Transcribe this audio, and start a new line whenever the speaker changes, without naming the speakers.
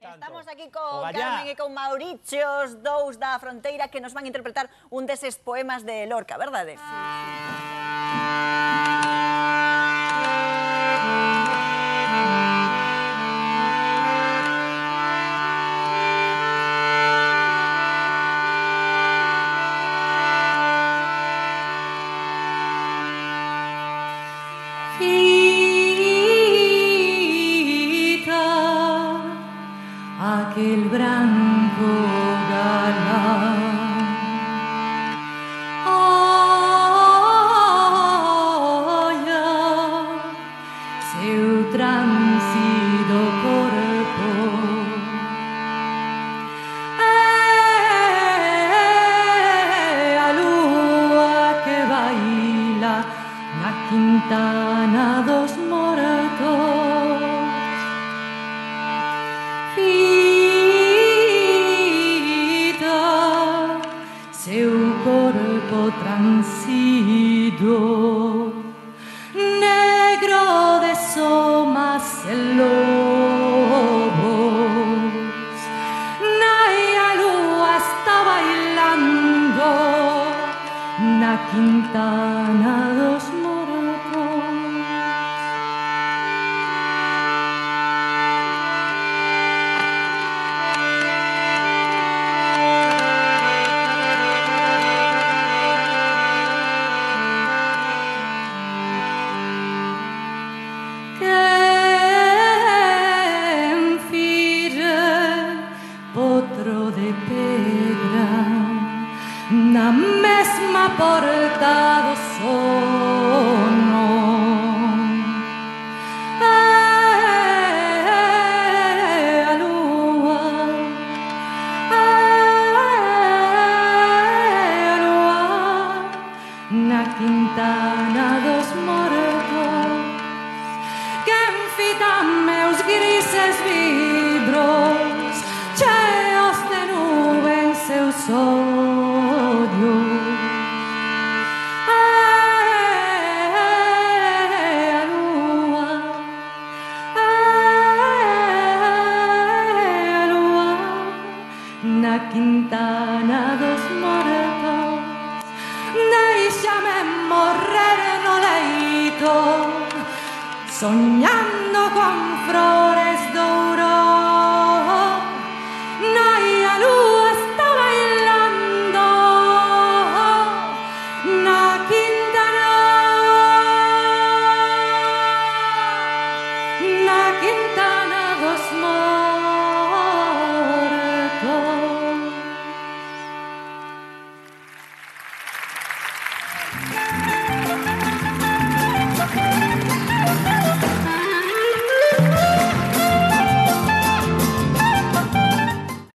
Estamos aquí con Carmen e con Mauricio, os dous da fronteira, que nos van interpretar un deses poemas de Lorca, verdade?
Aquel branco galán, olha seu transido corpo, a lúa que baila na quintana dos mortos. Seu corpo transido, negro de somas e lobos, nai a lúa está bailando na quintana dos mortos. Potro de pedra na mesma porta do sono, a lúa, na quintana dos mortos, que enfita meus grises vidros cheos de nubes seus ollos. A lúa, na quintana dos mortos, déixame morrer no leito, soñando con flores